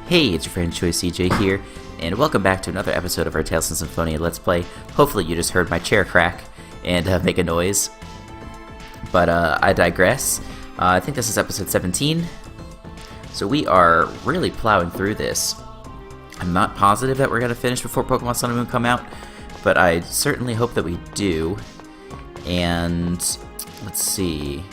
Hey, it's your friend Choice CJ here, and welcome back to another episode of our Tales of Symphonia Let's Play. Hopefully you just heard my chair crack and make a noise, but I digress. I think this is episode 17, so we are really plowing through this. I'm not positive that we're going to finish before Pokemon Sun and Moon come out, but I certainly hope that we do. And let's see.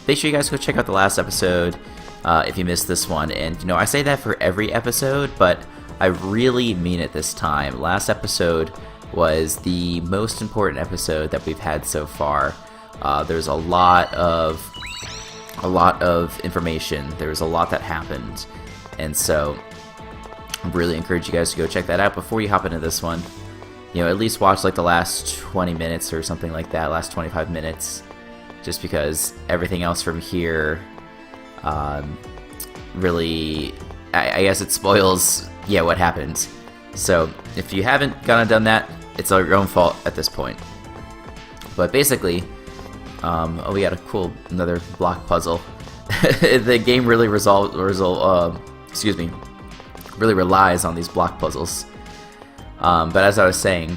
Make sure you guys go check out the last episode if you missed this one. And, you know, I say that for every episode, but I really mean it this time. Last episode was the most important episode that we've had so far. There's a lot of information. There was a lot that happened. And so I really encourage you guys to go check that out before you hop into this one. You know, at least watch like the last 20 minutes or something like that, last 25 minutes, just because everything else from here really, I guess it spoils, what happened. So if you haven't gone and done that, it's your own fault at this point. But basically, we got another block puzzle. The game really really relies on these block puzzles. But as I was saying,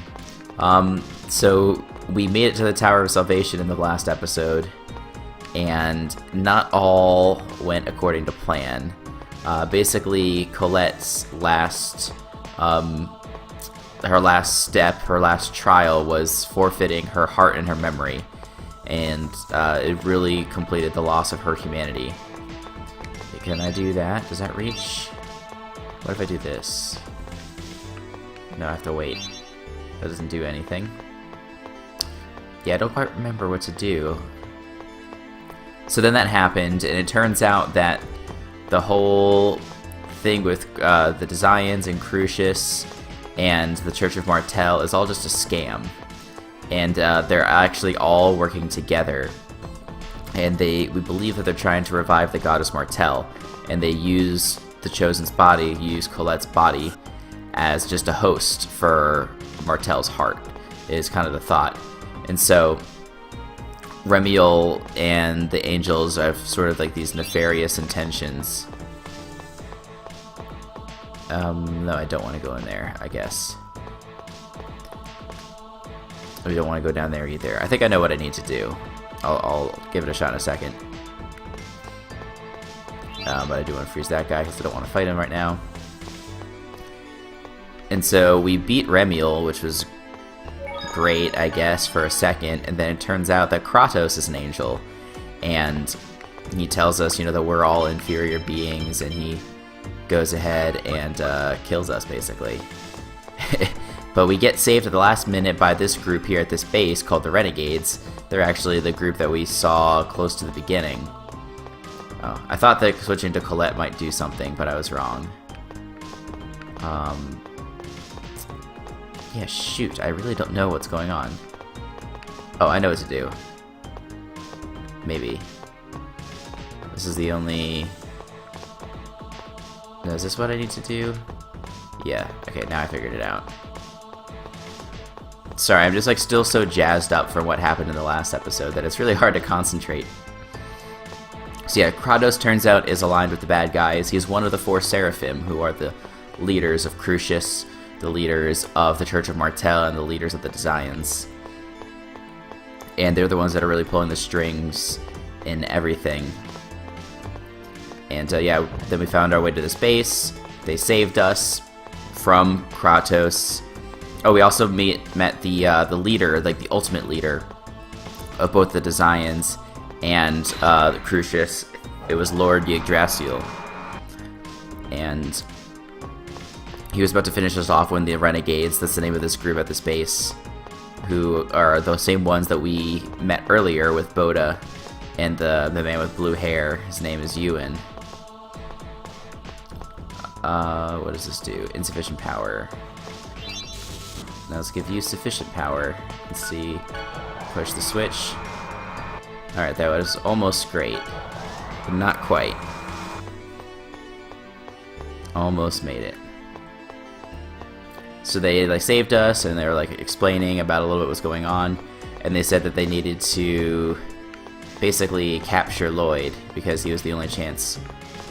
so we made it to the Tower of Salvation in the last episode, and not all went according to plan. Basically, Colette's last trial was forfeiting her heart and her memory, and it really completed the loss of her humanity. Can I do that? Does that reach? What if I do this? No, I have to wait. That doesn't do anything. Yeah, I don't quite remember what to do. So then that happened, and it turns out that the whole thing with the Desians and Crucius and the Church of Martel is all just a scam. And they're actually all working together. And we believe that they're trying to revive the goddess Martel. And they use the Chosen's body, use Colette's body, as just a host for Martel's heart, is kind of the thought. And so Remiel and the angels have sort of like these nefarious intentions. No, I don't want to go in there, I guess. We don't want to go down there either. I think I know what I need to do. I'll give it a shot in a second. But I do want to freeze that guy because I don't want to fight him right now. And so we beat Remiel, which was great, I guess, for a second, and then it turns out that Kratos is an angel, and he tells us, that we're all inferior beings, and he goes ahead and kills us, basically. But we get saved at the last minute by this group here at this base called the Renegades. They're actually the group that we saw close to the beginning. Oh, I thought that switching to Colette might do something, but I was wrong. Yeah, shoot, I really don't know what's going on. Oh, I know what to do. Maybe. This is the only... No, is this what I need to do? Yeah, okay, now I figured it out. Sorry, I'm just still so jazzed up from what happened in the last episode that it's really hard to concentrate. So yeah, Kratos turns out is aligned with the bad guys. He's one of the 4 Seraphim, who are the leaders of Crucius, the leaders of the Church of Martel, and the leaders of the Desians. And they're the ones that are really pulling the strings in everything. And then we found our way to this base. They saved us from Kratos. Oh, we also met the leader, like the ultimate leader of both the Desians and the Crucius. It was Lord Yggdrasil. And he was about to finish us off when the Renegades, that's the name of this group at this base, who are the same ones that we met earlier with Boda and the man with blue hair. His name is Ewan. What does this do? Insufficient power. Now let's give you sufficient power. Let's see. Push the switch. Alright, that was almost great. But not quite. Almost made it. So they saved us, and they were explaining about a little bit what's going on, and they said that they needed to basically capture Lloyd because he was the only chance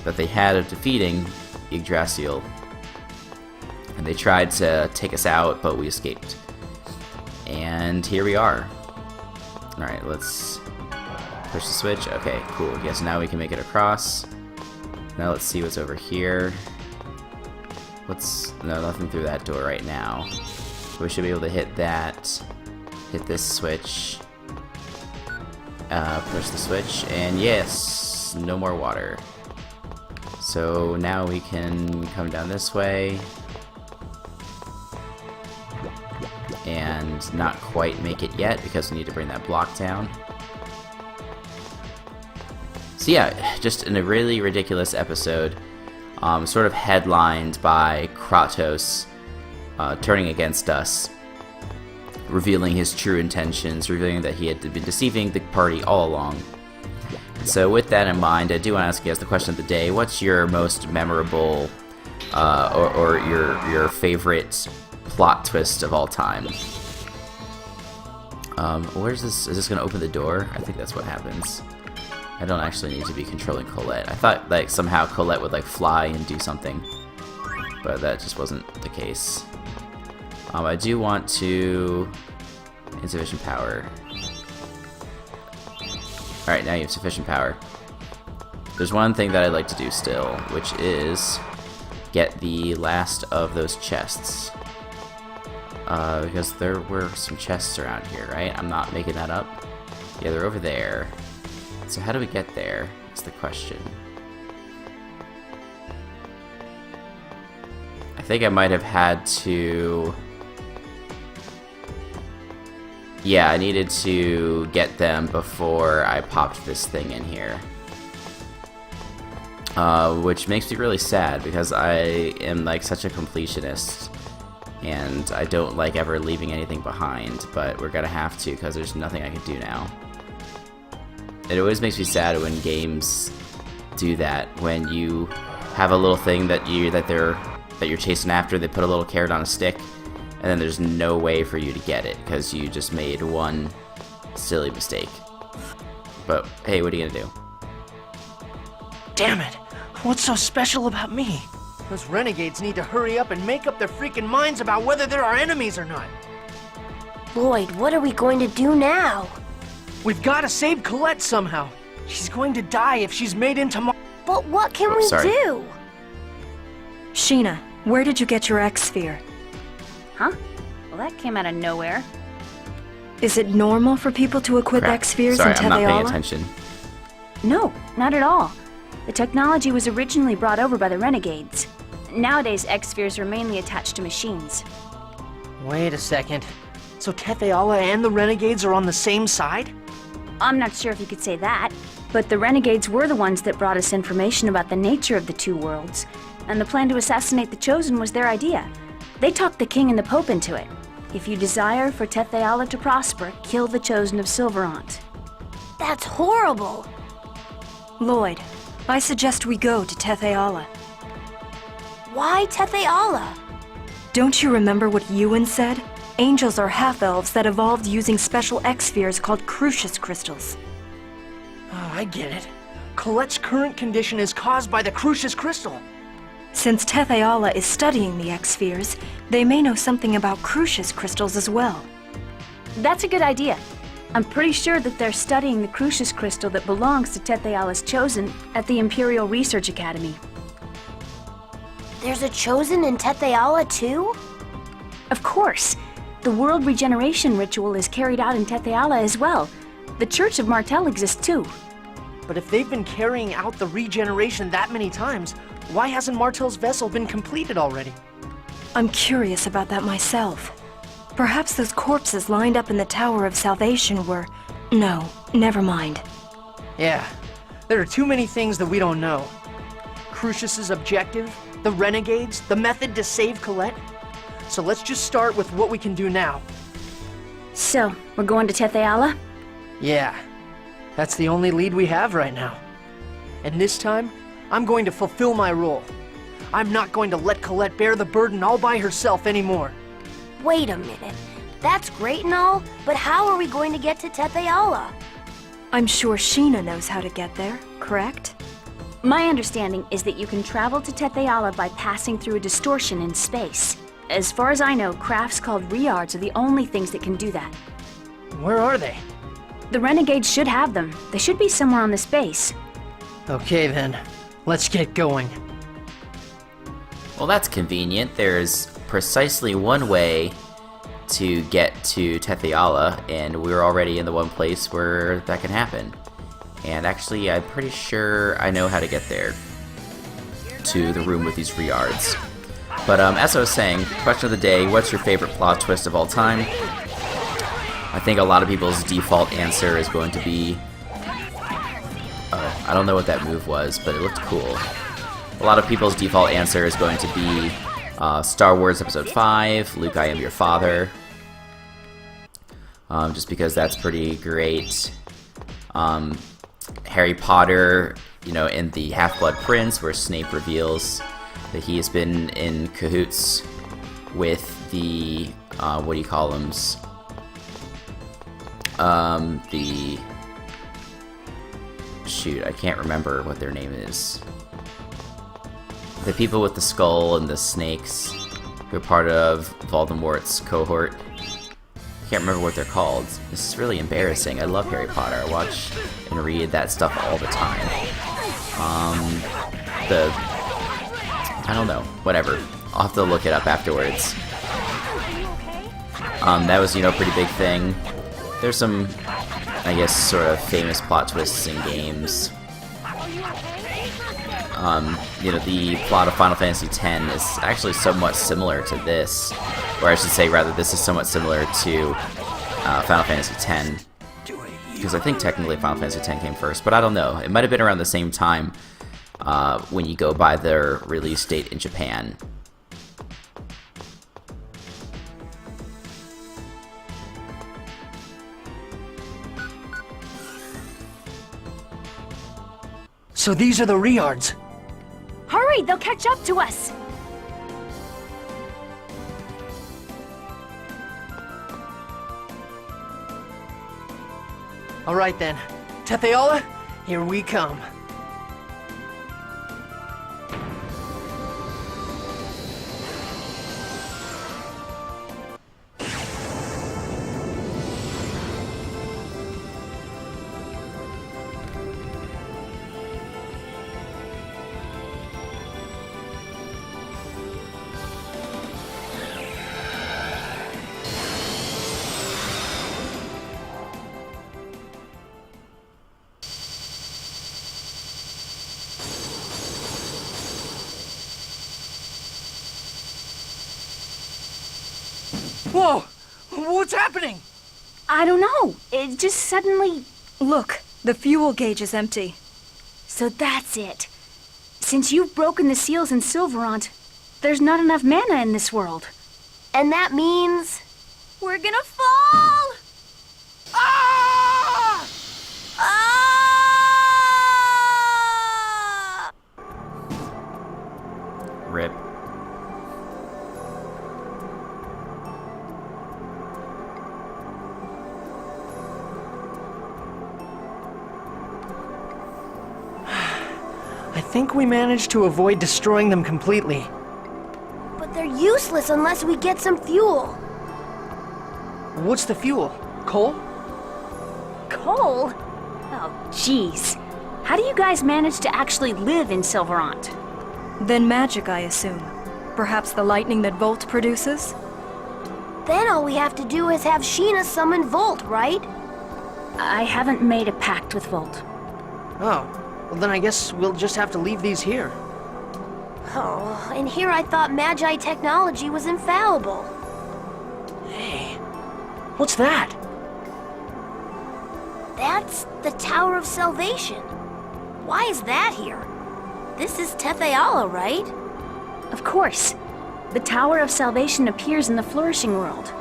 that they had of defeating Yggdrasil. And they tried to take us out, but we escaped. And here we are. Alright, let's push the switch. Okay, cool. Yes, now we can make it across. Now let's see what's over here. No, nothing through that door right now. We should be able to hit that. Hit this switch. Push the switch, and yes! No more water. So now we can come down this way. And not quite make it yet because we need to bring that block down. So yeah, just in a really ridiculous episode, sort of headlined by Kratos turning against us, revealing his true intentions, revealing that he had been deceiving the party all along. So with that in mind, I do want to ask you guys the question of the day. What's your most memorable or your favorite plot twist of all time? Where's this? Is this going to open the door? I think that's what happens. I don't actually need to be controlling Colette. I thought like somehow Colette would like fly and do something, but that just wasn't the case. I do want to... Insufficient power. Alright, now you have sufficient power. There's one thing that I'd like to do still, which is get the last of those chests. Because there were some chests around here, right? I'm not making that up. Yeah, they're over there. So how do we get there? That's the question. I think I might have had to... Yeah, I needed to get them before I popped this thing in here. Which makes me really sad because I am like such a completionist. And I don't like ever leaving anything behind, but we're gonna have to because there's nothing I can do now. It always makes me sad when games do that, when you have a little thing that you're chasing after, they put a little carrot on a stick, and then there's no way for you to get it because you just made one silly mistake. But hey, what are you gonna do? Damn it! What's so special about me? Those renegades need to hurry up and make up their freaking minds about whether they're our enemies or not. Lloyd, what are we going to do now? We've got to save Colette somehow. She's going to die if she's made into But what can we do? Sheena, where did you get your X-Sphere? Huh? Well, that came out of nowhere. Is it normal for people to equip X-Spheres in Sorry, I'm not paying Tetheala? attention. No, not at all. The technology was originally brought over by the Renegades. Nowadays, X-Spheres are mainly attached to machines. Wait a second. So Tetheala and the Renegades are on the same side? I'm not sure if you could say that, but the Renegades were the ones that brought us information about the nature of the two worlds, and the plan to assassinate the Chosen was their idea. They talked the King and the Pope into it. If you desire for Tetheala to prosper, kill the Chosen of Silverant. That's horrible. Lloyd, I suggest we go to Tetheala. Why Tetheala? Don't you remember what Ewan said? Angels are half-elves that evolved using special X-Spheres called Crucius crystals. Oh, I get it. Colette's current condition is caused by the Crucius crystal. Since Tetheala is studying the X-Spheres, they may know something about Crucius crystals as well. That's a good idea. I'm pretty sure that they're studying the Crucius crystal that belongs to Tetheala's Chosen at the Imperial Research Academy. There's a Chosen in Tetheala too? Of course. The world regeneration ritual is carried out in Tetheala as well. The Church of Martel exists too. But if they've been carrying out the regeneration that many times, why hasn't Martel's vessel been completed already? I'm curious about that myself. Perhaps those corpses lined up in the Tower of Salvation were... No, never mind. Yeah, there are too many things that we don't know. Crucius's objective, the Renegades, the method to save Colette. So let's just start with what we can do now. So, we're going to Tetheala? Yeah, that's the only lead we have right now. And this time, I'm going to fulfill my role. I'm not going to let Colette bear the burden all by herself anymore. Wait a minute. That's great and all, but how are we going to get to Tetheala? I'm sure Sheena knows how to get there, correct? My understanding is that you can travel to Tetheala by passing through a distortion in space. As far as I know, crafts called Riards are the only things that can do that. Where are they? The Renegades should have them. They should be somewhere on this base. Okay then, let's get going. Well, that's convenient. There's precisely one way to get to Tetheala, and we're already in the one place where that can happen. And actually, I'm pretty sure I know how to get there. To the room with these Riards. But as I was saying, question of the day, what's your favorite plot twist of all time? I think a lot of people's default answer is going to be... I don't know what that move was, but it looked cool. A lot of people's default answer is going to be Star Wars Episode 5, Luke, I Am Your Father. Just because that's pretty great. Harry Potter, you know, in the Half-Blood Prince, where Snape reveals that he has been in cahoots with the, what do you call them? Shoot, I can't remember what their name is. The people with the skull and the snakes, who are part of Voldemort's cohort. I can't remember what they're called. This is really embarrassing. I love Harry Potter. I watch and read that stuff all the time. I don't know. Whatever. I'll have to look it up afterwards. That was, you know, a pretty big thing. There's some, I guess, sort of famous plot twists in games. You know, the plot of Final Fantasy X is actually somewhat similar to this. Or I should say, rather, this is somewhat similar to Final Fantasy X. Because I think technically Final Fantasy X came first, but I don't know. It might have been around the same time when you go by their release date in Japan. So these are the Riards. Hurry, they'll catch up to us! Alright then, Tetheala, here we come. Whoa! What's happening? I don't know. It just suddenly... Look, the fuel gauge is empty. So that's it. Since you've broken the seals in Silverant, there's not enough mana in this world. And that means... we're gonna fall! Ah! Ah! Rip. I think we managed to avoid destroying them completely. But they're useless unless we get some fuel. What's the fuel? Coal? Coal? Oh, jeez. How do you guys manage to actually live in Silverant? Then magic, I assume. Perhaps the lightning that Volt produces? Then all we have to do is have Sheena summon Volt, right? I haven't made a pact with Volt. Oh, well then I guess we'll just have to leave these here. Oh, and here I thought Magi technology was infallible. Hey, what's that? That's the Tower of Salvation. Why is that here? This is Tetheala, right? Of course. The Tower of Salvation appears in the Flourishing World.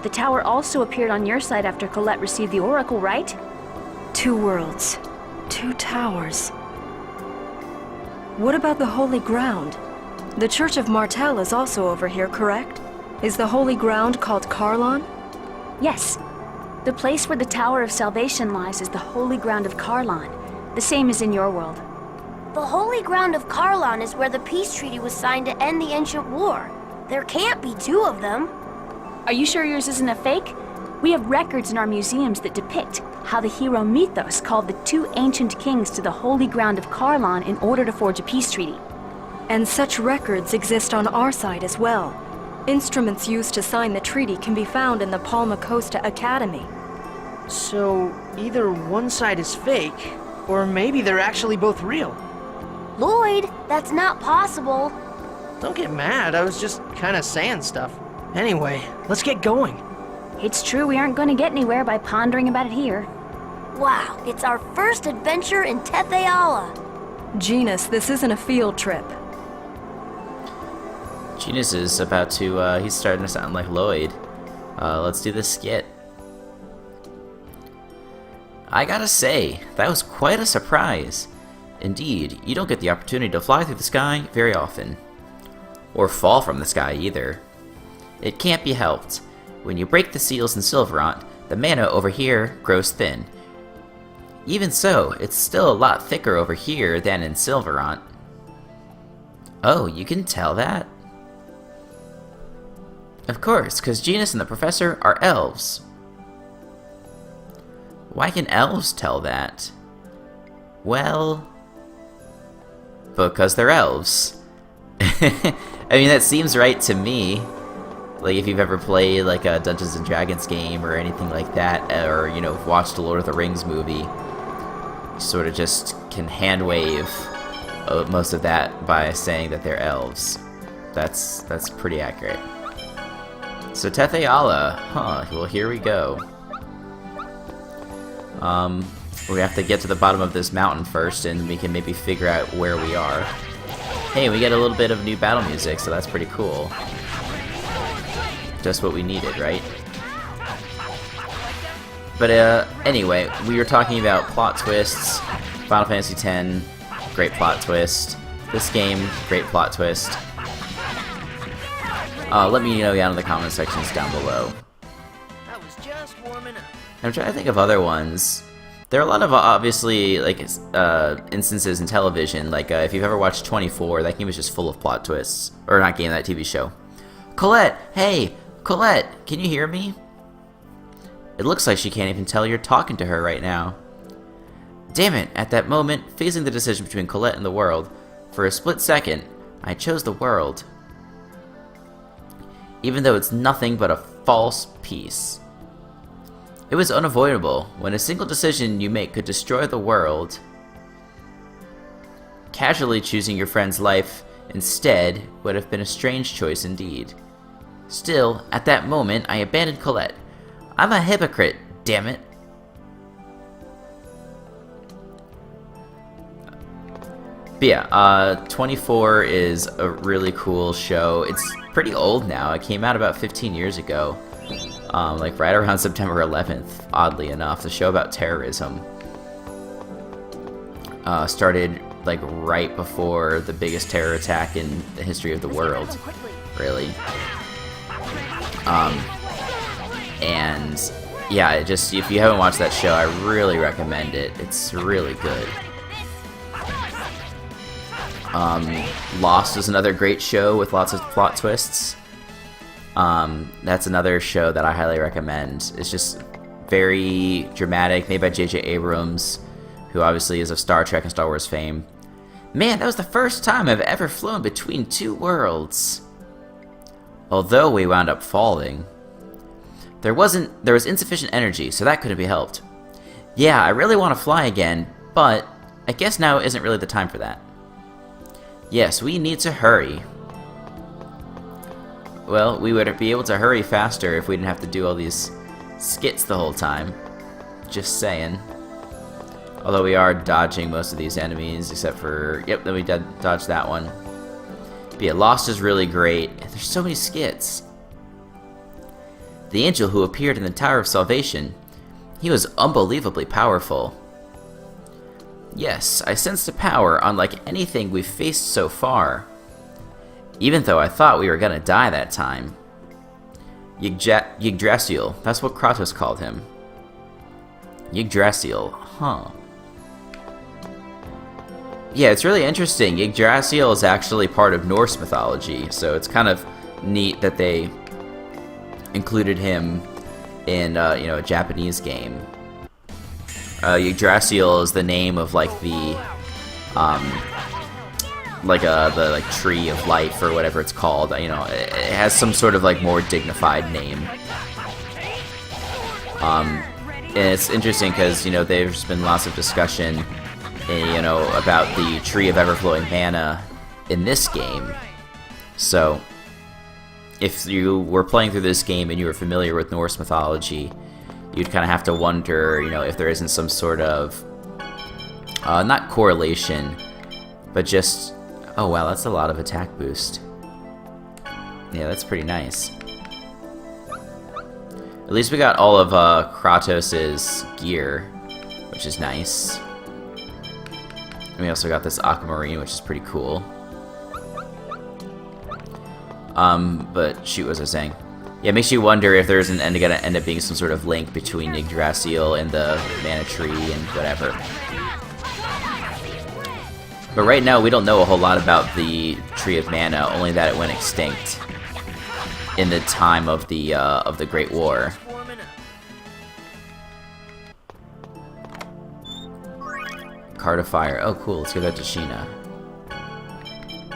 The tower also appeared on your side after Colette received the Oracle, right? 2 worlds. 2 towers. What about the Holy Ground? The Church of Martel is also over here, correct? Is the Holy Ground called Carlon? Yes. The place where the Tower of Salvation lies is the Holy Ground of Carlon, the same as in your world. The holy ground of Karlon is where the peace treaty was signed to end the ancient war. There can't be two of them. Are you sure yours isn't a fake? We have records in our museums that depict how the hero Mythos called the two ancient kings to the holy ground of Karlon in order to forge a peace treaty. And such records exist on our side as well. Instruments used to sign the treaty can be found in the Palma Costa Academy. So, either one side is fake, or maybe they're actually both real. Lloyd, that's not possible. Don't get mad, I was just kinda saying stuff. Anyway, let's get going. It's true we aren't going to get anywhere by pondering about it here. Wow, it's our first adventure in Tetheala. Genus, this isn't a field trip. Genus is about to, he's starting to sound like Lloyd. Let's do this skit. I gotta say, that was quite a surprise. Indeed, you don't get the opportunity to fly through the sky very often. Or fall from the sky either. It can't be helped. When you break the seals in Silverant, the mana over here grows thin. Even so, it's still a lot thicker over here than in Silverant. Oh, you can tell that? Of course, because Genus and the Professor are elves. Why can elves tell that? Well, because they're elves. I mean, that seems right to me. Like, if you've ever played, like, a Dungeons & Dragons game or anything like that, or, you know, watched a Lord of the Rings movie, you sort of just can hand-wave most of that by saying that they're elves. That's pretty accurate. So, Tetheala. Huh, well, here we go. We have to get to the bottom of this mountain first, and we can maybe figure out where we are. Hey, we get a little bit of new battle music, so that's pretty cool. Just what we needed, right? But anyway, we were talking about plot twists. Final Fantasy X, great plot twist. This game, great plot twist. Let me know down in the comment sections down below. I was just warming up. I'm trying to think of other ones. There are a lot of obviously like instances in television. Like if you've ever watched 24, that game is just full of plot twists. Or not game, that TV show. Colette, hey. Colette, can you hear me? It looks like she can't even tell you're talking to her right now. Damn it, at that moment, facing the decision between Colette and the world, for a split second, I chose the world. Even though it's nothing but a false peace. It was unavoidable, when a single decision you make could destroy the world. Casually choosing your friend's life instead would have been a strange choice indeed. Still, at that moment, I abandoned Colette. I'm a hypocrite, damn it. But yeah, 24 is a really cool show. It's pretty old now. It came out about 15 years ago. Like right around September 11th, oddly enough. The show about terrorism. Started like right before the biggest terror attack in the history of the world. Really. And yeah, it just, if you haven't watched that show, I really recommend it. It's really good. Lost is another great show with lots of plot twists. That's another show that I highly recommend. It's just very dramatic, made by J.J. Abrams, who obviously is of Star Trek and Star Wars fame. Man, that was the first time I've ever flown between two worlds. Although we wound up falling. There was insufficient energy, so that couldn't be helped. Yeah, I really want to fly again, but I guess now isn't really the time for that. Yes, we need to hurry. Well, we would be able to hurry faster if we didn't have to do all these skits the whole time. Just saying. Although we are dodging most of these enemies, except for... Yep, then we dodged that one. But yeah, Lost is really great. There's so many skits. The angel who appeared in the Tower of Salvation, he was unbelievably powerful. Yes, I sensed a power unlike anything we've faced so far. Even though I thought we were gonna die that time. Yggdrasil, that's what Kratos called him. Yggdrasil, huh. Yeah, it's really interesting. Yggdrasil is actually part of Norse mythology, so it's kind of neat that they included him in, you know, a Japanese game. Yggdrasil is the name of like the, the tree of life or whatever it's called. You know, it has some sort of like more dignified name. And it's interesting because, you know, there's been lots of discussion, you know, about the Tree of Everflowing Mana in this game. So, if you were playing through this game and you were familiar with Norse mythology, you'd kind of have to wonder, you know, if there isn't some sort of, not correlation, but just, oh wow, that's a lot of attack boost. Yeah, that's pretty nice. At least we got all of Kratos' gear, which is nice. And we also got this aquamarine, which is pretty cool. But shoot, what was I saying? Yeah, it makes you wonder if there's gonna end up being some sort of link between Yggdrasil and the mana tree and whatever. But right now, we don't know a whole lot about the Tree of Mana, only that it went extinct in the time of the Great War. Card of Fire. Oh, cool. Let's give that to Sheena.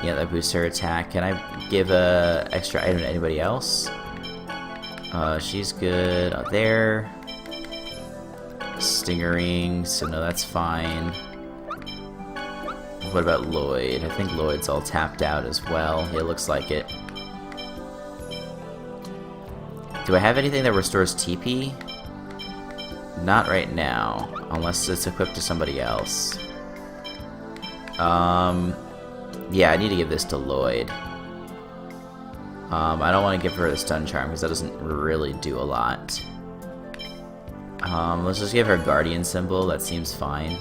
Yeah, that boosts her attack. Can I give a extra item to anybody else? She's good out there. Stingering, so no, that's fine. What about Lloyd? I think Lloyd's all tapped out as well. Yeah, looks like it. Do I have anything that restores TP? Not right now, unless it's equipped to somebody else. Yeah, I need to give this to Lloyd. I don't want to give her the stun charm because that doesn't really do a lot. Let's just give her Guardian symbol, that seems fine.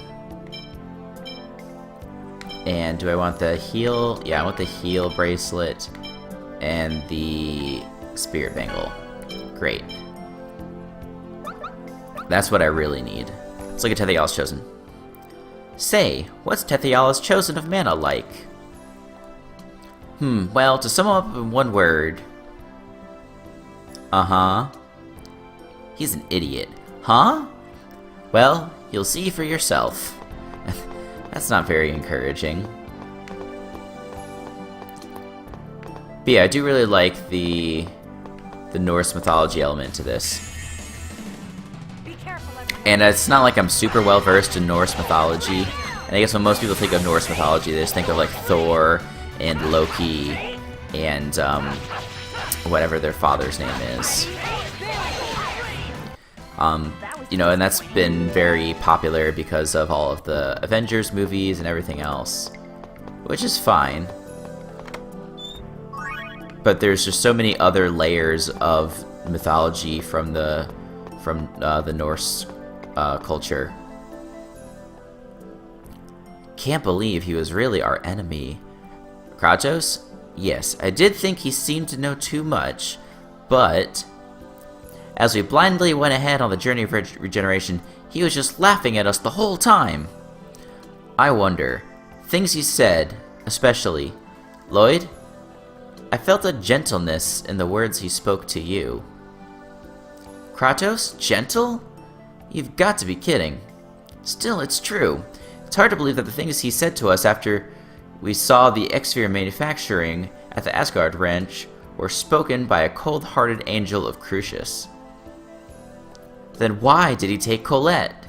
And do I want the heal? Yeah, I want the heal bracelet and the spirit bangle. Great. That's what I really need. Let's look at Tethiala's Chosen. Say, what's Tethiala's Chosen of Mana like? Well, to sum up in one word... Uh-huh. He's an idiot. Huh? Well, you'll see for yourself. That's not very encouraging. But yeah, I do really like the Norse mythology element to this. And it's not like I'm super well versed in Norse mythology. And I guess when most people think of Norse mythology, they just think of like Thor and Loki and whatever their father's name is. You know, and that's been very popular because of all of the Avengers movies and everything else, which is fine. But there's just so many other layers of mythology from the Norse culture. Can't believe he was really our enemy. Kratos? Yes, I did think he seemed to know too much, but as we blindly went ahead on the journey of regeneration, he was just laughing at us the whole time. I wonder, things he said, especially, Lloyd? I felt a gentleness in the words he spoke to you. Kratos? Gentle? You've got to be kidding. Still, it's true. It's hard to believe that the things he said to us after we saw the X-Sphere manufacturing at the Asgard Ranch were spoken by a cold-hearted angel of Crucius. Then why did he take Colette?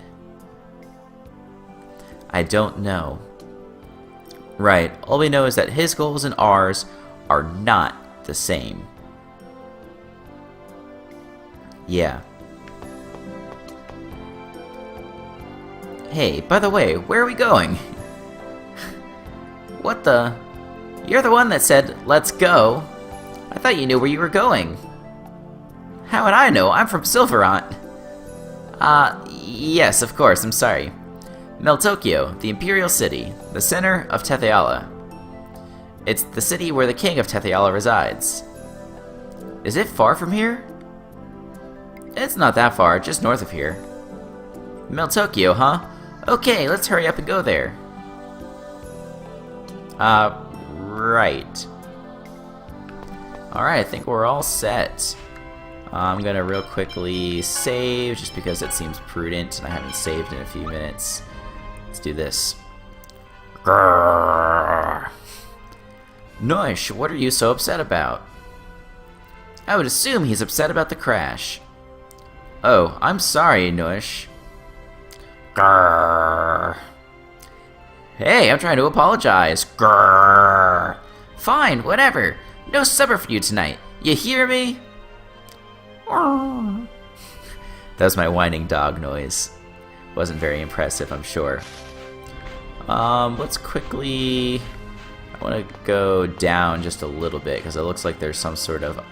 I don't know. Right, all we know is that his goals and ours are not the same. Yeah. Hey, by the way, where are we going? What the? You're the one that said, let's go. I thought you knew where you were going. How would I know? I'm from Silverant. Yes, of course, I'm sorry. Meltokyo, the Imperial City, the center of Tethiala. It's the city where the king of Tethiala resides. Is it far from here? It's not that far, just north of here. Meltokyo, huh? Okay, let's hurry up and go there. Right. Alright, I think we're all set. I'm gonna real quickly save, just because it seems prudent, and I haven't saved in a few minutes. Let's do this. Grrr. Noish, what are you so upset about? I would assume he's upset about the crash. Oh, I'm sorry, Noish. Grrr. Hey, I'm trying to apologize. Grrr. Fine, whatever. No supper for you tonight. You hear me? That was my whining dog noise. Wasn't very impressive, I'm sure. Let's quickly... I want to go down just a little bit, because it looks like there's some sort of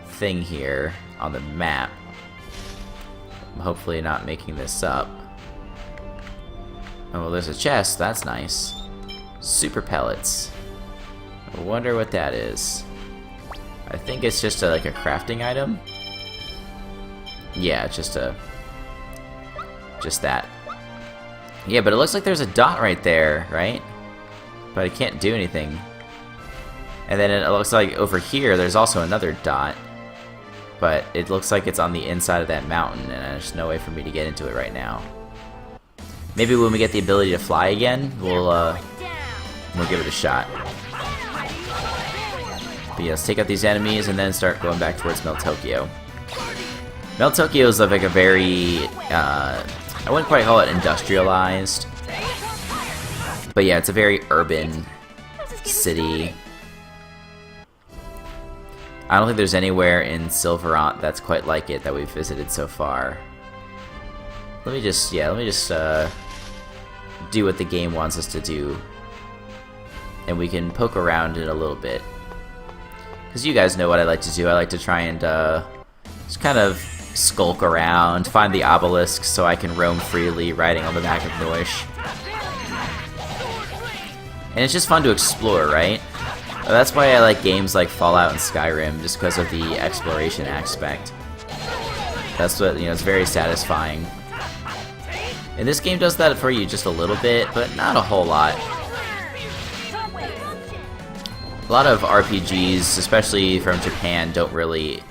thing here on the map. I'm hopefully not making this up. Oh, well, there's a chest. That's nice. Super pellets. I wonder what that is. I think it's just like a crafting item. Yeah, just that. Yeah, but it looks like there's a dot right there, right? But I can't do anything. And then it looks like over here there's also another dot. But it looks like it's on the inside of that mountain, and there's no way for me to get into it right now. Maybe when we get the ability to fly again, we'll give it a shot. But yeah, let's take out these enemies and then start going back towards Meltokyo. Meltokyo is like a very, I wouldn't quite call it industrialized. But yeah, it's a very urban city. I don't think there's anywhere in Silverant that's quite like it that we've visited so far. Let me just do what the game wants us to do. And we can poke around it a little bit. Because you guys know what I like to do. I like to try and just kind of skulk around, find the obelisks so I can roam freely riding on the back of Noish. And it's just fun to explore, right? That's why I like games like Fallout and Skyrim, just because of the exploration aspect. That's what, you know, it's very satisfying. And this game does that for you just a little bit, but not a whole lot. A lot of RPGs, especially from Japan, don't really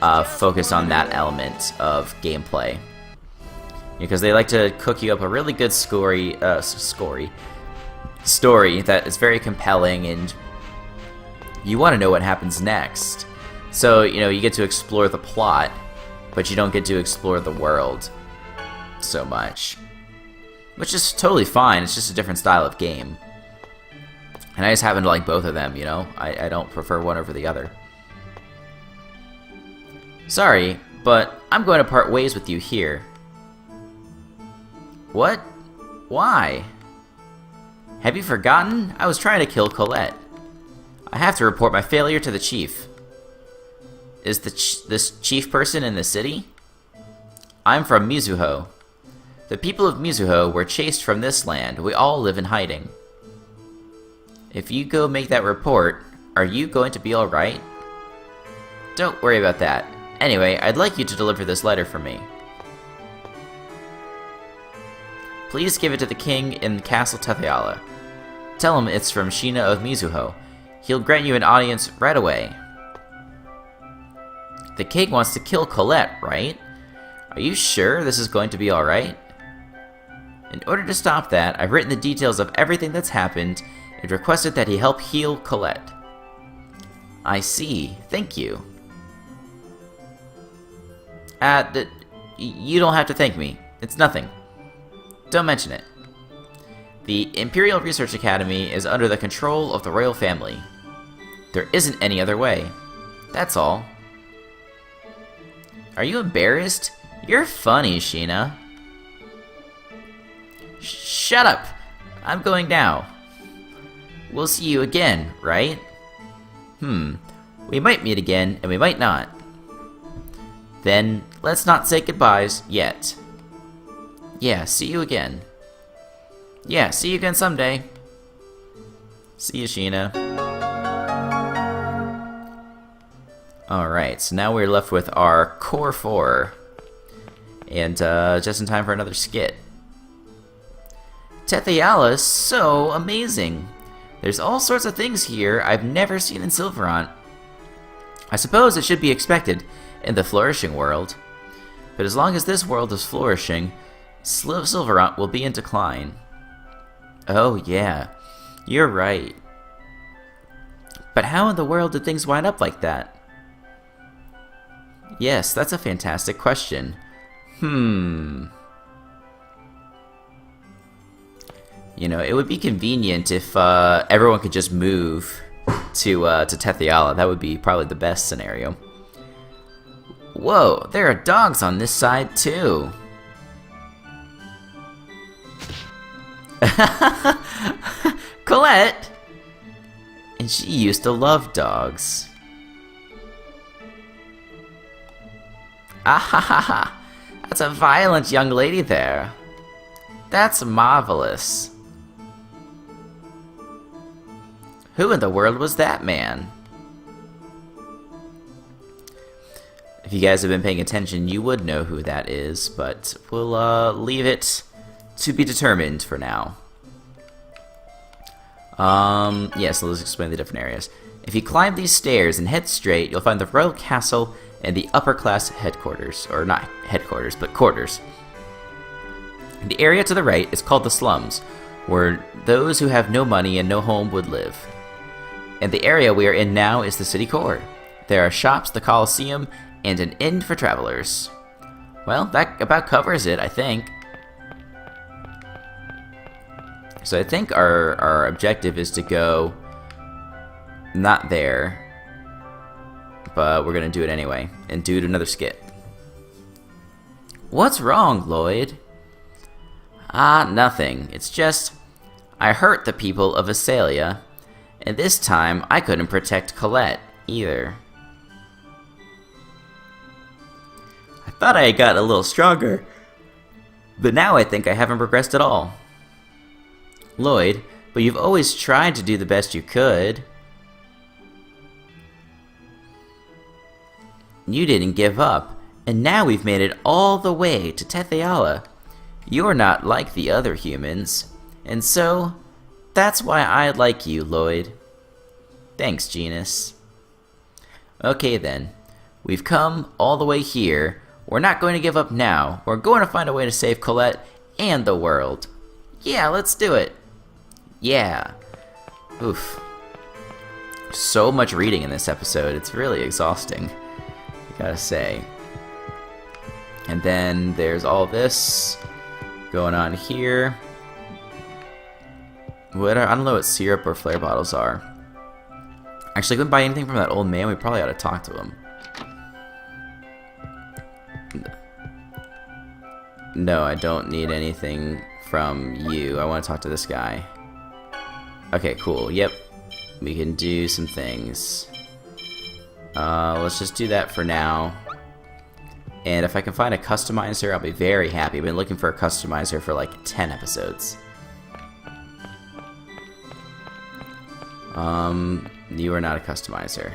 focus on that element of gameplay. Because they like to cook you up a really good story that is very compelling, and you want to know what happens next. So, you know, you get to explore the plot, but you don't get to explore the world so much. Which is totally fine, it's just a different style of game. And I just happen to like both of them, you know? I don't prefer one over the other. Sorry, but I'm going to part ways with you here. What? Why? Have you forgotten? I was trying to kill Colette. I have to report my failure to the chief. Is this chief person in the city? I'm from Mizuho. The people of Mizuho were chased from this land. We all live in hiding. If you go make that report, are you going to be alright? Don't worry about that. Anyway, I'd like you to deliver this letter for me. Please give it to the king in Castle Tetheala. Tell him it's from Sheena of Mizuho. He'll grant you an audience right away. The king wants to kill Colette, right? Are you sure this is going to be alright? In order to stop that, I've written the details of everything that's happened and requested that he help heal Colette. I see. Thank you. You don't have to thank me. It's nothing. Don't mention it. The Imperial Research Academy is under the control of the royal family. There isn't any other way. That's all. Are you embarrassed? You're funny, Sheena. Shut up! I'm going now. We'll see you again, right? We might meet again, and we might not. Then, let's not say goodbyes yet. Yeah, see you again. Yeah, see you again someday. See you, Sheena. Alright, so now we're left with our Core 4. And just in time for another skit. Tetheala is so amazing. There's all sorts of things here I've never seen in Silverant. I suppose it should be expected in the flourishing world. But as long as this world is flourishing, Silverant will be in decline. Oh yeah, you're right. But how in the world did things wind up like that? Yes, that's a fantastic question. You know, it would be convenient if everyone could just move to Tethiala. That would be probably the best scenario. Whoa, there are dogs on this side too. Colette! And she used to love dogs. Ahahaha! That's a violent young lady there. That's marvelous. Who in the world was that man? If you guys have been paying attention, you would know who that is, but we'll leave it to be determined for now. Yeah, so let's explain the different areas. If you climb these stairs and head straight, you'll find the royal castle and the upper class headquarters, or not headquarters, but quarters. The area to the right is called the slums, where those who have no money and no home would live. And the area we are in now is the city core. There are shops, the Colosseum, and an inn for travelers. Well, that about covers it, I think. So I think our objective is to go not there, but we're gonna do it anyway, and do another skit. What's wrong, Lloyd? Ah, nothing. It's just, I hurt the people of Visalia, and this time I couldn't protect Colette, either. I thought I had gotten a little stronger, but now I think I haven't progressed at all. Lloyd, but you've always tried to do the best you could. You didn't give up, and now we've made it all the way to Tethiala. You're not like the other humans, and so, that's why I like you, Lloyd. Thanks, Genus. Okay then, we've come all the way here. We're not going to give up now. We're going to find a way to save Colette and the world. Yeah, let's do it. Yeah. Oof. So much reading in this episode. It's really exhausting, I gotta say. And then there's all this going on here. I don't know what syrup or flare bottles are. Actually, I couldn't buy anything from that old man. We probably ought to talk to him. No, I don't need anything from you. I want to talk to this guy. Okay, cool. Yep. We can do some things. Let's just do that for now. And if I can find a customizer, I'll be very happy. I've been looking for a customizer for like 10 episodes. You are not a customizer.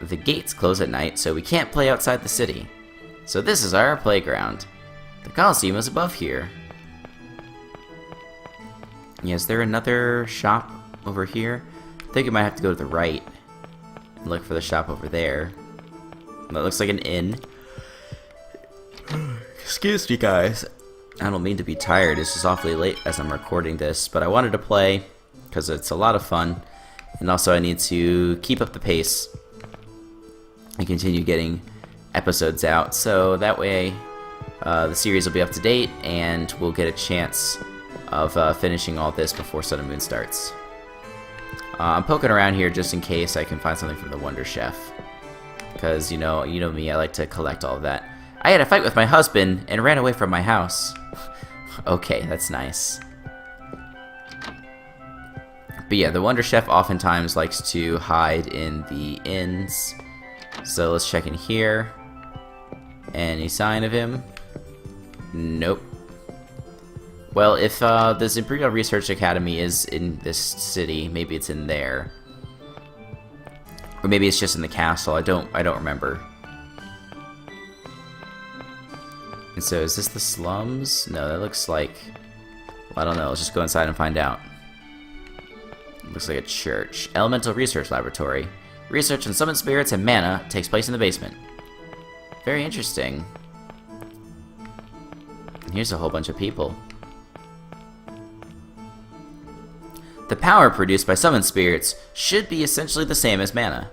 The gates close at night, so we can't play outside the city. So this is our playground. The Colosseum is above here. Yeah, is there another shop over here? I think I might have to go to the right and look for the shop over there. That looks like an inn. Excuse me, guys. I don't mean to be tired. It's just awfully late as I'm recording this, but I wanted to play because it's a lot of fun, and also I need to keep up the pace and continue getting episodes out, so that way the series will be up to date and we'll get a chance of finishing all this before Sun and Moon starts. I'm poking around here just in case I can find something from the Wonder Chef, because you know me, I like to collect all of that. I had a fight with my husband and ran away from my house. Okay, that's nice. But yeah, the Wonder Chef oftentimes likes to hide in the inns. So let's check in here. Any sign of him? Nope. Well, if this Imperial Research Academy is in this city, maybe it's in there. Or maybe it's just in the castle. I don't remember. And so is this the slums? No, that looks like, well, I don't know. Let's just go inside and find out. Looks like a church. Elemental Research Laboratory. Research on summoned spirits and mana takes place in the basement. Very interesting. And here's a whole bunch of people. The power produced by summoned spirits should be essentially the same as mana.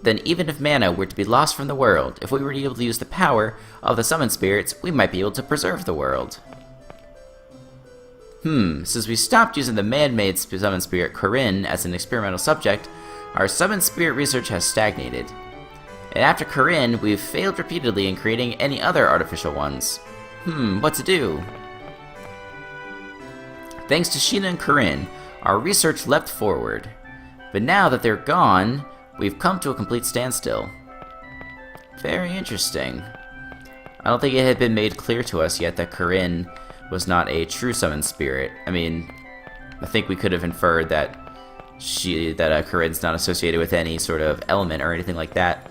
Then even if mana were to be lost from the world, if we were able to use the power of the summoned spirits, we might be able to preserve the world. Since we stopped using the man-made summoned spirit Corinne as an experimental subject, our summoned spirit research has stagnated. And after Corinne, we've failed repeatedly in creating any other artificial ones. What to do? Thanks to Sheena and Corinne, our research leapt forward. But now that they're gone, we've come to a complete standstill. Very interesting. I don't think it had been made clear to us yet that Corinne was not a true summoned spirit. I mean, I think we could have inferred that Corinne's not associated with any sort of element or anything like that.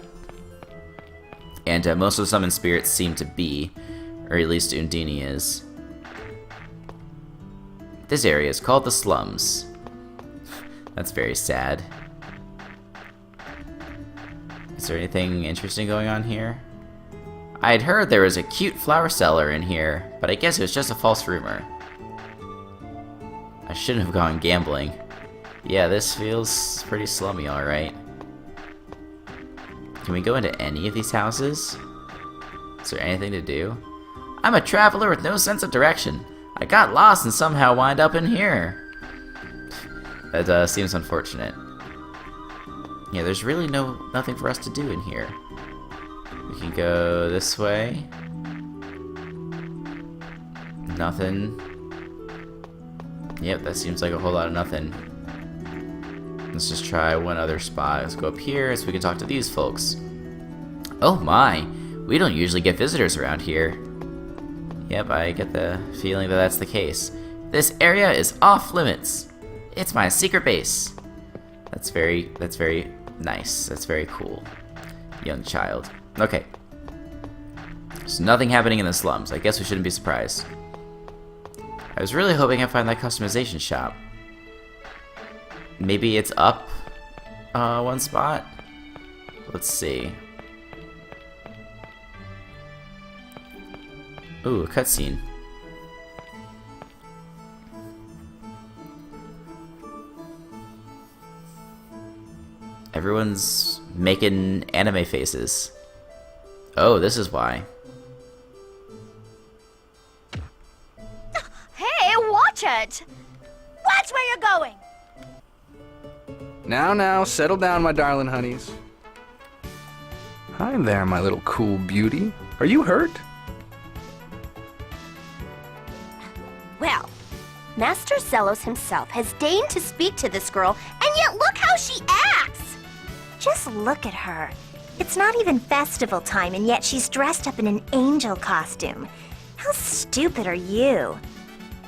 And most of the summoned spirits seem to be, or at least Undine is. This area is called the Slums. That's very sad. Is there anything interesting going on here? I had heard there was a cute flower seller in here, but I guess it was just a false rumor. I shouldn't have gone gambling. Yeah, this feels pretty slummy, alright. Can we go into any of these houses? Is there anything to do? I'm a traveler with no sense of direction. I got lost and somehow wind up in here. That seems unfortunate. Yeah, there's really nothing for us to do in here. We can go this way. Nothing. Yep, that seems like a whole lot of nothing. Let's just try one other spot. Let's go up here so we can talk to these folks. Oh my, we don't usually get visitors around here. Yep, I get the feeling that that's the case. This area is off limits. It's my secret base. That's very nice. That's very cool. Young child. Okay. There's nothing happening in the slums. I guess we shouldn't be surprised. I was really hoping I'd find that customization shop. Maybe it's up one spot? Let's see. Ooh, a cutscene. Everyone's making anime faces. Oh, this is why. Hey, watch it! Watch where you're going! Now, settle down, my darling honeys. Hi there, my little cool beauty. Are you hurt? Well, Master Zelos himself has deigned to speak to this girl, and yet look how she acts! Just look at her. It's not even festival time, and yet she's dressed up in an angel costume. How stupid are you?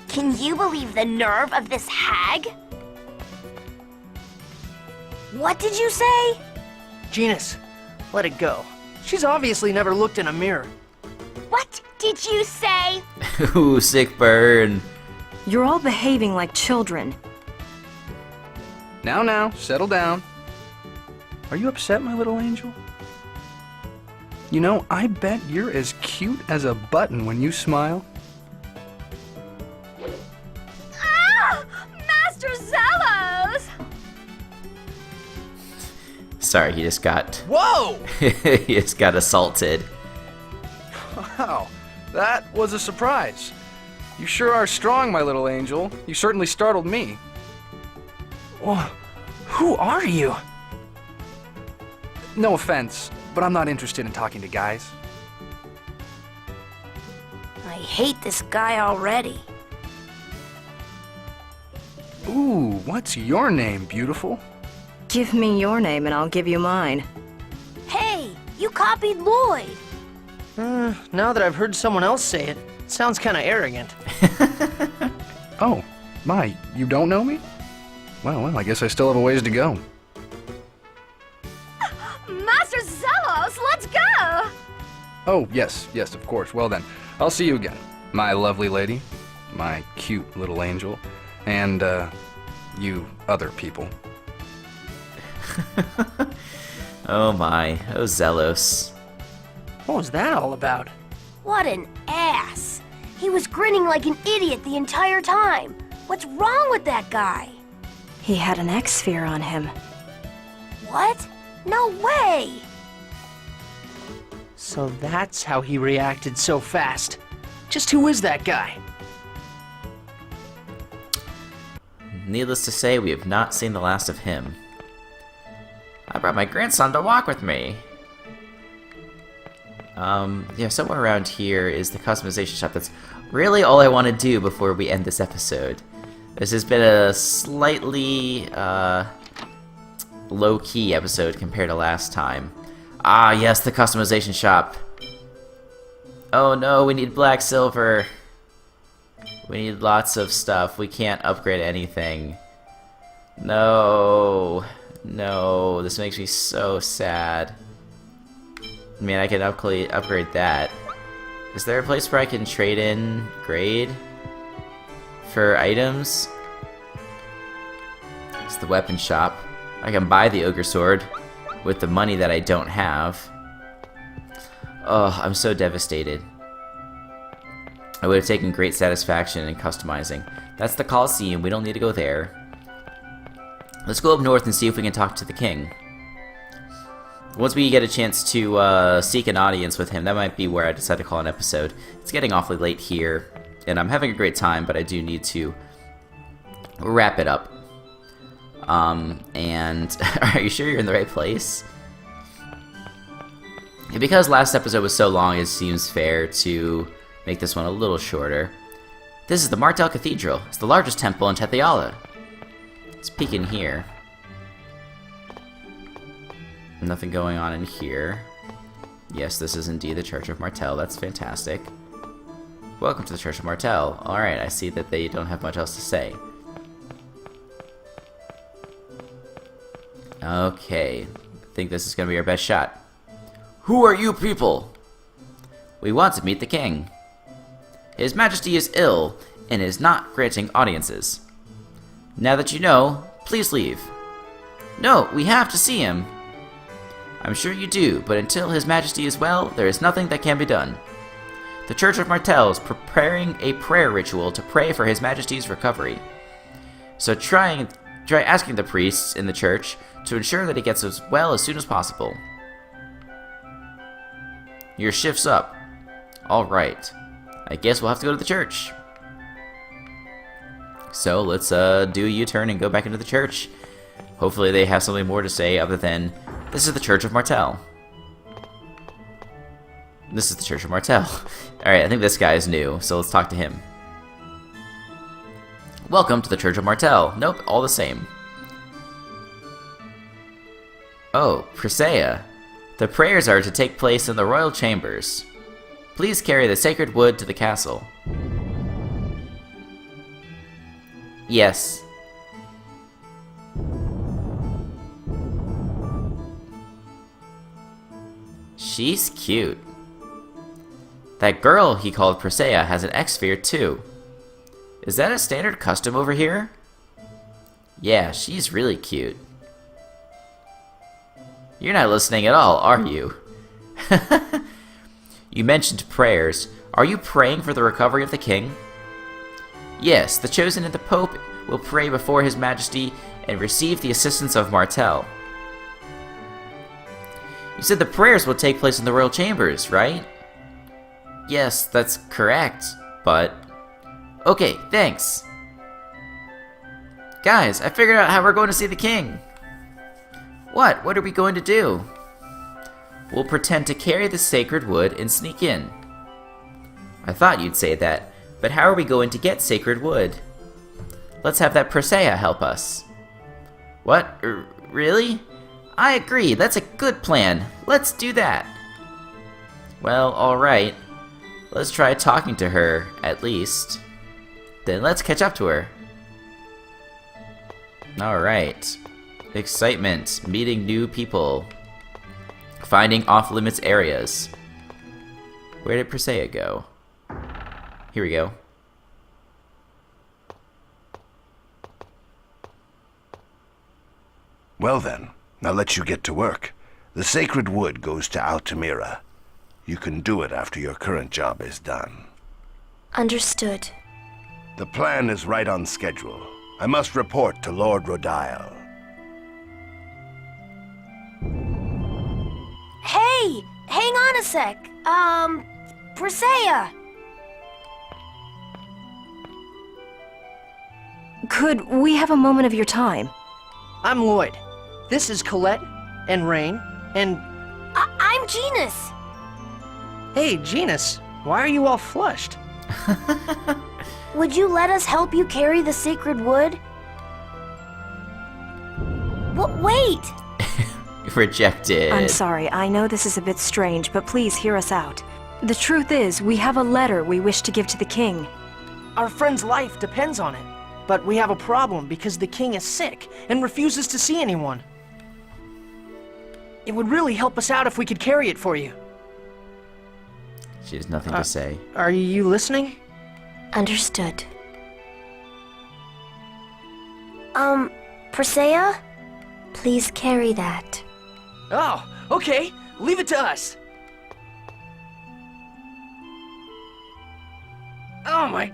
Can you believe the nerve of this hag? What did you say? Genus, let it go. She's obviously never looked in a mirror. What did you say? Ooh, sick burn. You're all behaving like children. Now, settle down. Are you upset, my little angel? You know, I bet you're as cute as a button when you smile. Ah! Master Zelos! Sorry, he just got... Whoa! he just got assaulted. Wow, that was a surprise. You sure are strong, my little angel. You certainly startled me. Whoa, who are you? No offense, but I'm not interested in talking to guys. I hate this guy already. Ooh, what's your name, beautiful? Give me your name and I'll give you mine. Hey, you copied Lloyd. Now that I've heard someone else say it, it sounds kind of arrogant. Oh, my, you don't know me? Well, I guess I still have a ways to go. Master Zelos, let's go! Oh, yes, of course. Well then, I'll see you again, my lovely lady, my cute little angel, and, You other people. Oh my, oh Zelos. What was that all about? What an ass! He was grinning like an idiot the entire time. What's wrong with that guy? He had an X-sphere on him. What? No way! So that's how he reacted so fast. Just who is that guy? Needless to say, we have not seen the last of him. I brought my grandson to walk with me. Yeah, somewhere around here is the customization shop. That's really all I want to do before we end this episode. This has been a slightly, low-key episode compared to last time. Ah, yes, the customization shop. Oh no, we need black silver. We need lots of stuff. We can't upgrade anything. No. No, this makes me so sad. I mean, I can upgrade that. Is there a place where I can trade in grade for items? It's the weapon shop. I can buy the ogre sword with the money that I don't have. Oh, I'm so devastated. I would have taken great satisfaction in customizing. That's the Colosseum. We don't need to go there. Let's go up north and see if we can talk to the king. Once we get a chance to seek an audience with him, that might be where I decide to call an episode. It's getting awfully late here, and I'm having a great time, but I do need to wrap it up. And are you sure you're in the right place? And because last episode was so long, it seems fair to make this one a little shorter. This is the Martel Cathedral. It's the largest temple in Tetheala. Let's peek in here. Nothing going on in here. Yes, this is indeed the Church of Martel. That's fantastic. Welcome to the Church of Martel. Alright, I see that they don't have much else to say. Okay, I think this is going to be our best shot. Who are you people? We want to meet the king. His Majesty is ill and is not granting audiences. Now that you know, please leave. No, we have to see him. I'm sure you do, but until His Majesty is well, there is nothing that can be done. The Church of Martel is preparing a prayer ritual to pray for His Majesty's recovery. So try asking the priests in the church to ensure that he gets as well as soon as possible. Your shift's up. Alright. I guess we'll have to go to the church. So let's do a U-turn and go back into the church. Hopefully they have something more to say other than, this is the Church of Martel. This is the Church of Martel. Alright, I think this guy is new, so let's talk to him. Welcome to the Church of Martel. Nope, all the same. Oh, Presea. The prayers are to take place in the royal chambers. Please carry the sacred wood to the castle. Yes. She's cute. That girl he called Presea has an X-sphere too. Is that a standard custom over here? Yeah, she's really cute. You're not listening at all, are you? You mentioned prayers. Are you praying for the recovery of the king? Yes, the Chosen and the Pope will pray before His Majesty and receive the assistance of Martel. You said the prayers will take place in the royal chambers, right? Yes, that's correct, but... Okay, thanks. Guys, I figured out how we're going to see the king. What? What are we going to do? We'll pretend to carry the sacred wood and sneak in. I thought you'd say that, but how are we going to get sacred wood? Let's have that Presea help us. What? Really? I agree, that's a good plan. Let's do that. Well, alright. Let's try talking to her, at least. Then let's catch up to her. Alright. Excitement, meeting new people. Finding off-limits areas. Where did Presea go? Here we go. Well then, I'll let you get to work. The sacred wood goes to Altamira. You can do it after your current job is done. Understood. The plan is right on schedule. I must report to Lord Rodial. Hey! Hang on a sec. Persea! Could we have a moment of your time? I'm Lloyd. This is Colette, and Rain, and... I'm Genus. Hey, Genus, why are you all flushed? Would you let us help you carry the sacred wood? Wait! Rejected. I'm sorry, I know this is a bit strange, but please hear us out. The truth is, we have a letter we wish to give to the king. Our friend's life depends on it, but we have a problem because the king is sick and refuses to see anyone. It would really help us out if we could carry it for you. She has nothing to say. Are you listening? Understood. Persea? Please carry that. Oh, okay. Leave it to us. Oh my...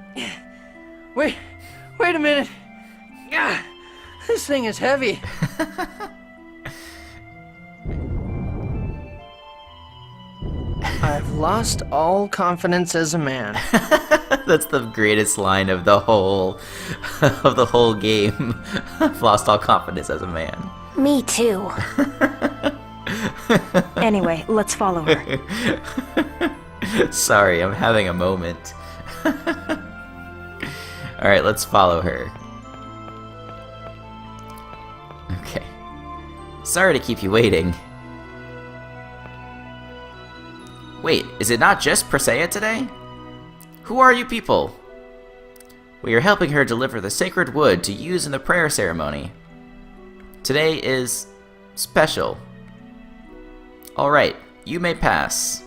Wait a minute. Ah, this thing is heavy. I've lost all confidence as a man. That's the greatest line of the whole game. I've lost all confidence as a man. Me too. Anyway, let's follow her. Sorry, I'm having a moment. Alright, let's follow her. Okay. Sorry to keep you waiting. Wait, is it not just Persea today? Who are you people? We are helping her deliver the sacred wood to use in the prayer ceremony. Today is special. Alright, you may pass.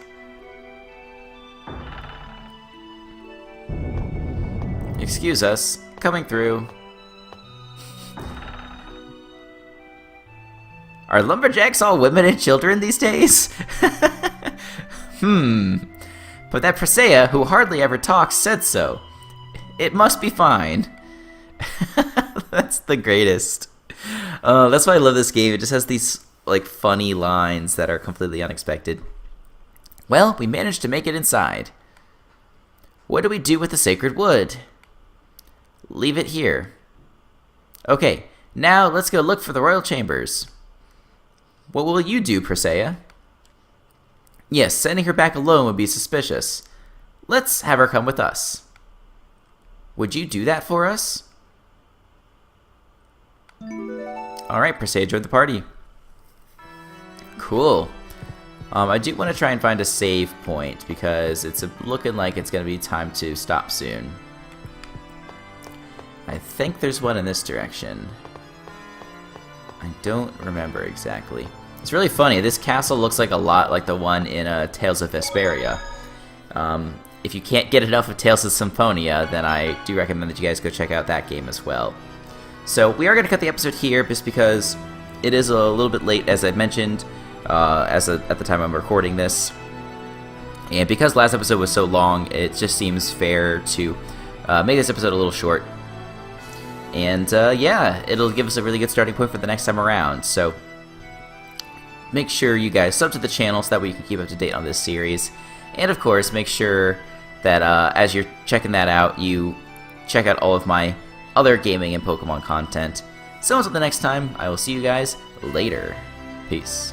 Excuse us, coming through. Are lumberjacks all women and children these days? But that Persea, who hardly ever talks, said so. It must be fine. That's the greatest. That's why I love this game. It just has these like funny lines that are completely unexpected. Well, we managed to make it inside. What do we do with the sacred wood? Leave it here. Okay, now let's go look for the royal chambers. What will you do, Persea? Yes, sending her back alone would be suspicious. Let's have her come with us. Would you do that for us? Alright, Persea joined the party. Cool. I do want to try and find a save point because it's looking like it's going to be time to stop soon. I think there's one in this direction. I don't remember exactly. It's really funny. This castle looks like a lot like the one in Tales of Vesperia. If you can't get enough of Tales of Symphonia, then I do recommend that you guys go check out that game as well. So we are going to cut the episode here just because it is a little bit late, as I mentioned, at the time I'm recording this. And because last episode was so long, it just seems fair to make this episode a little short. And yeah, it'll give us a really good starting point for the next time around. So make sure you guys sub to the channel so that way you can keep up to date on this series. And of course, make sure that as you're checking that out, you check out all of my other gaming and Pokemon content. So until the next time, I will see you guys later. Peace.